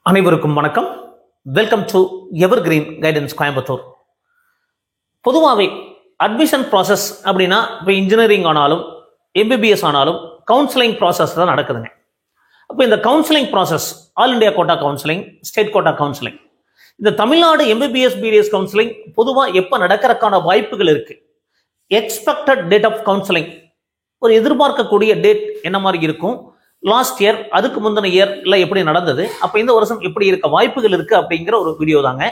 அனைவருக்கும் வணக்கம். Welcome to evergreen guidance Coimbatore. பொதுவாகவே அட்மிஷன் ப்ராசஸ் அப்படின்னா இப்போ இன்ஜினியரிங் ஆனாலும் எம்பிபிஎஸ் ஆனாலும் கவுன்சிலிங் ப்ராசஸ் தான் நடக்குதுங்க. அப்போ இந்த counselling process all India quota counselling, state quota counselling, இந்த தமிழ்நாடு எம்பிபிஎஸ் பிடிஎஸ் கவுன்சிலிங் பொதுவாக எப்போ நடக்கிறதுக்கான வாய்ப்புகள் இருக்கு? எக்ஸ்பெக்டட் டேட் ஆஃப் கவுன்சிலிங், ஒரு எதிர்பார்க்கக்கூடிய டேட் என்ன மாதிரி இருக்கும்? லாஸ்ட் இயர், அதுக்கு முந்தின இயர்ல எப்படி நடந்தது, அப்போ இந்த வருஷம் எப்படி இருக்க வாய்ப்புகள் இருக்கு அப்படிங்கிற ஒரு வீடியோ தாங்க.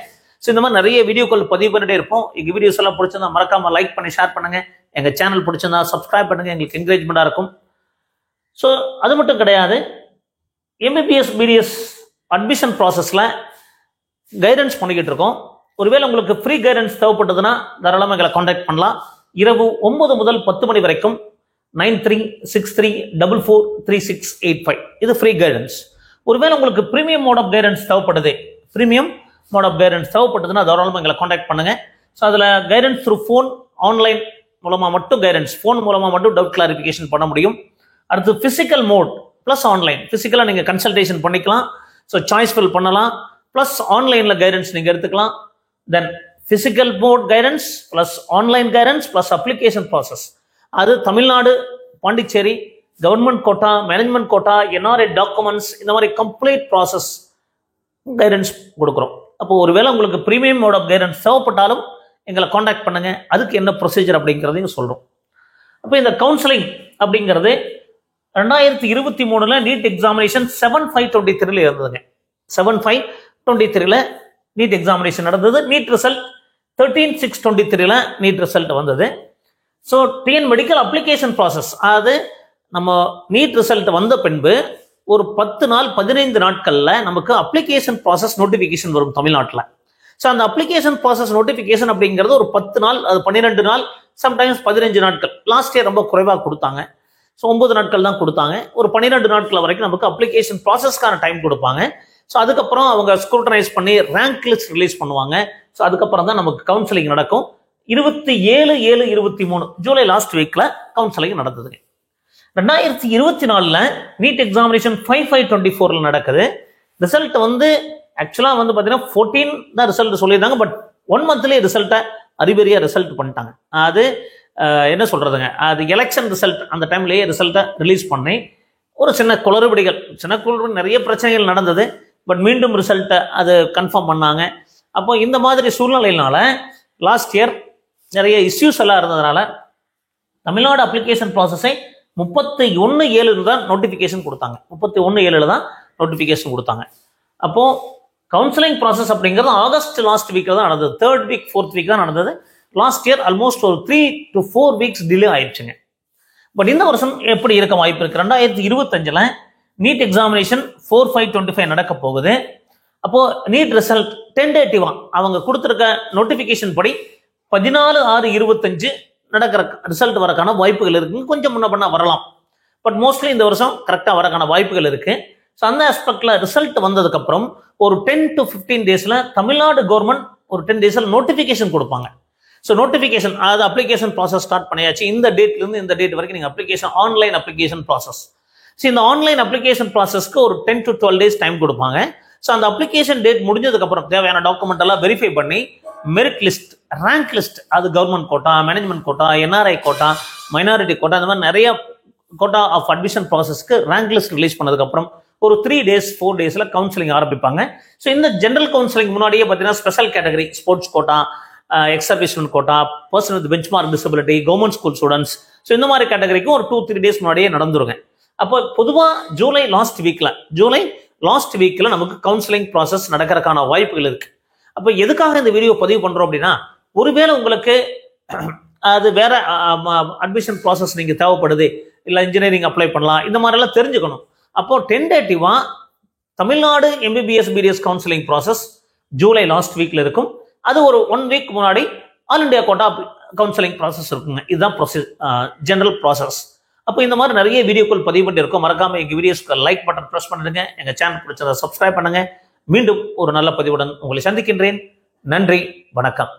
ஸோ இந்த மாதிரி நிறைய வீடியோக்கள் பதிவு பண்ணிட்டே இருப்போம். எங்க வீடியோஸ் எல்லாம் பிடிச்சிருந்தா மறக்காம லைக் பண்ணி ஷேர் பண்ணுங்க. எங்க சேனல் பிடிச்சிருந்தா சப்ஸ்கிரைப் பண்ணுங்க, எங்களுக்கு என்கரேஜ்மெண்டா இருக்கும். ஸோ அது மட்டும் கிடையாது, எம்பிபிஎஸ் பிடிஎஸ் அட்மிஷன் ப்ராசஸ்ல கைடன்ஸ் பண்ணிக்கிட்டு இருக்கோம். ஒருவேளை உங்களுக்கு ஃப்ரீ கைடன்ஸ் தேவைப்பட்டதுன்னா தாராளமாக எங்களை கான்டாக்ட் பண்ணலாம். இரவு 9 முதல் 10 மணி வரைக்கும் 9363443685 இது ஃப்ரீ கைடன்ஸ். ஒருவேளை உங்களுக்கு பிரீமியம் மோட் ஆஃப் கைடன்ஸ் தேவைப்படுது, பிரீமியம் மோட் ஆஃப் கைடன்ஸ் தேவைப்படுதுன்னா தாராளமாக எங்களை கான்டாக்ட் பண்ணுங்க. ஸோ அதில் கைடன்ஸ் த்ரூ ஃபோன், ஆன்லைன் மூலமாக மட்டும் கைடன்ஸ், ஃபோன் மூலமாக மட்டும் டவுட் கிளாரிஃபிகேஷன் பண்ண முடியும். அடுத்து ஃபிசிக்கல் மோட் ப்ளஸ் ஆன்லைன், ஃபிசிக்கலாக நீங்கள் கன்சல்டேஷன் பண்ணிக்கலாம், ஸோ சாய்ஸ் ஃபில் பண்ணலாம், ப்ளஸ் ஆன்லைனில் கைடன்ஸ் நீங்கள் எடுத்துக்கலாம். Then physical mode guidance plus online guidance plus application process, அது Tamil Nadu, Pondicherry, government quota, management quota, NRI documents, இந்த மாதிரி கம்ப்ளீட் ப்ராசஸ் கைடன்ஸ் கொடுக்குறோம். அப்போ ஒருவேளை உங்களுக்கு பிரீமியம் மோட் ஆஃப் கைடன்ஸ் தேவைப்பட்டாலும் எங்களை காண்டாக்ட் பண்ணுங்க. அதுக்கு என்ன ப்ரொசீஜர் அப்படிங்கிறதையும் சொல்றோம். அப்போ இந்த கவுன்சிலிங் அப்படிங்கிறது 2023 நீட் எக்ஸாமினேஷன் 7/5/23 இருந்ததுங்க. 7/5/23 நீட் எக்ஸாமினேஷன் நடந்தது. நீட் ரிசல்ட் 13/6/23 நீட் ரிசல்ட் வந்தது. So TN medical application process, அதாவது நம்ம நீட் ரிசல்ட் வந்த பின்பு ஒரு 10 நாள் 15 நாட்கள்ல நமக்கு அப்ளிகேஷன் ப்ராசஸ் நோட்டிஃபிகேஷன் வரும் தமிழ்நாட்டில். ஸோ அந்த அப்ளிகேஷன் ப்ராசஸ் நோட்டிஃபிகேஷன் அப்படிங்கிறது ஒரு 10 நாள், அது 12 நாள், சம்டைம்ஸ் 15 நாட்கள். லாஸ்ட் இயர் ரொம்ப குறைவாக கொடுத்தாங்க. ஸோ 9 நாட்கள் தான் கொடுத்தாங்க. ஒரு 12 நாட்கள் வரைக்கும் நமக்கு அப்ளிகேஷன் ப்ராசஸ்க்கான டைம் கொடுப்பாங்க. ஸோ அதுக்கப்புறம் அவங்க ஸ்க்ரூட்டனைஸ் பண்ணி ரேங்க் லிஸ்ட் ரிலீஸ் பண்ணுவாங்க. ஸோ அதுக்கப்புறம் தான் நமக்கு கவுன்சிலிங் நடக்கும். 27/7/23 ஜூலை லாஸ்ட் வீக்ல கவுன்சிலிங் நடந்ததுங்க. 2024 நீட் எக்ஸாமினேஷன் 5/5/24 நடக்குது. ரிசல்ட் வந்து ஆக்சுவலா வந்து பாத்தீங்கன்னா 14 தான் ரிசல்ட் சொல்லியிருந்தாங்க. பட் 1 மந்த்லயே ரிசல்ட்டை அறிபறியா ரிசல்ட் பண்ணிட்டாங்க. அது என்ன சொல்றதுங்க, அது எலெக்ஷன் ரிசல்ட், அந்த டைம்லயே ரிசல்ட்டை ரிலீஸ் பண்ணி ஒரு சின்ன குளறுபடிகள், நிறைய பிரச்சனைகள் நடந்தது. பட் மீண்டும் ரிசல்ட்டை அது கன்ஃபார்ம் பண்ணாங்க. அப்போ இந்த மாதிரி சூழ்நிலையினால லாஸ்ட் இயர் நிறைய இஷ்யூஸ் எல்லாம் இருந்ததுனால தமிழ்நாடு அப்ளிகேஷன் ப்ராசஸை 31/7 தான் நோட்டிஃபிகேஷன் கொடுத்தாங்க. 31/7 தான் நோட்டிஃபிகேஷன் கொடுத்தாங்க. அப்போ கவுன்சிலிங் ப்ராசஸ் அப்படிங்கிறது ஆகஸ்ட் லாஸ்ட் வீக்ல தான் நடந்தது. 3rd வீக் 4th வீக் தான் நடந்தது. லாஸ்ட் இயர் ஆல்மோஸ்ட் ஒரு 3 to 4 வீக்ஸ் டிலே ஆயிடுச்சுங்க. பட் இந்த வருஷம் எப்படி இருக்க வாய்ப்பு இருக்கு? 2025 நீட் எக்ஸாமினேஷன் 4/5/25 நடக்க போகுது. அப்போ நீட் ரிசல்ட் டென்டேட்டிவா அவங்க கொடுத்துருக்க நோட்டிபிகேஷன் படி 14/6/25 நடக்கிற ரிசல்ட் வரக்கான வாய்ப்புகள் இருக்கு. கொஞ்சம் முன்ன பண்ண வரலாம், பட் மோஸ்ட்லி இந்த வருஷம் கரெக்டா வரக்கான வாய்ப்புகள் இருக்கு. ஸோ அந்த ஆஸ்பெக்ட்ல ரிசல்ட் வந்ததுக்கு அப்புறம் ஒரு 10 to 15 டேஸ்ல தமிழ்நாடு கவர்மெண்ட் ஒரு 10 டேஸ்ல நோட்டிபிகேஷன் கொடுப்பாங்க. ஸோ நோட்டிபிகேஷன், அதாவது அப்ளிகேஷன் ப்ராசஸ் ஸ்டார்ட் பண்ணியாச்சு, இந்த டேட்ல இருந்து இந்த டேட் வரைக்கும் நீங்க application, online application process. So இந்த ஆன்லைன் அப்ளிகேஷன் ப்ராசஸ்க்கு ஒரு 10 to 12 டேஸ் டைம் கொடுப்பாங்க. ஸோ அந்த அப்ளிகேஷன் டேட் முடிஞ்சதுக்கு அப்புறம் தேவையான டாக்குமெண்ட் எல்லாம் வெரிஃபை பண்ணி மெரிட் லிஸ்ட், ரேங்க் லிஸ்ட், அது government quota, management quota, NRI quota, minority quota, இந்த மாதிரி நிறைய கோட்டா ஆஃப் அட்மிஷன் ப்ராசஸ்க்கு ரேங்க் லிஸ்ட் ரிலீஸ் பண்ணதுக்கு அப்புறம் ஒரு 3 டேஸ் 4 டேஸ்ல கவுன்சிலிங் ஆரம்பிப்பாங்க. ஸோ இந்த ஜெனரல் கவுன்சிலிங் முன்னாடியே பார்த்தீங்கன்னா special category, sports quota, ex servicemen quota, person with benchmark disability, government school students, so இந்த மாதிரி கேட்டகரிக்கும் ஒரு 2-3 டேஸ் முன்னாடியே நடந்துருங்க. அப்போ பொதுவாக ஜூலை லாஸ்ட் வீக்ல நமக்கு கவுன்சிலிங் ப்ராசஸ் நடக்கிறதுக்கான வாய்ப்புகள் இருக்கு. அப்போ எதுக்காக இந்த வீடியோ பதிவு பண்றோம் அப்படின்னா, ஒருவேளை உங்களுக்கு அது வேற அட்மிஷன் ப்ராசஸ் நீங்க தேவைப்படுது, இல்லை இன்ஜினியரிங் அப்ளை பண்ணலாம், இந்த மாதிரி எல்லாம் தெரிஞ்சுக்கணும். அப்போ டென்டேட்டிவா Tamil Nadu MBBS BDS counselling process July last வீக்ல இருக்கும். அது ஒரு 1 வீக் முன்னாடி all India quota counselling process இருக்குங்க. இதுதான் ஜெனரல் ப்ராசஸ். அப்போ இந்த மாதிரி நிறைய வீடியோக்கள் பதிவு பண்ணி இருக்கும். மறக்காம எங்க வீடியோஸ்க்கு லைக் பட்டன் பிரஸ் பண்ணுங்க. எங்க சேனல் பிடிச்சதை சப்ஸ்கிரைப் பண்ணுங்க. மீண்டும் ஒரு நல்ல பதிவுடன் உங்களை சந்திக்கின்றேன். நன்றி, வணக்கம்.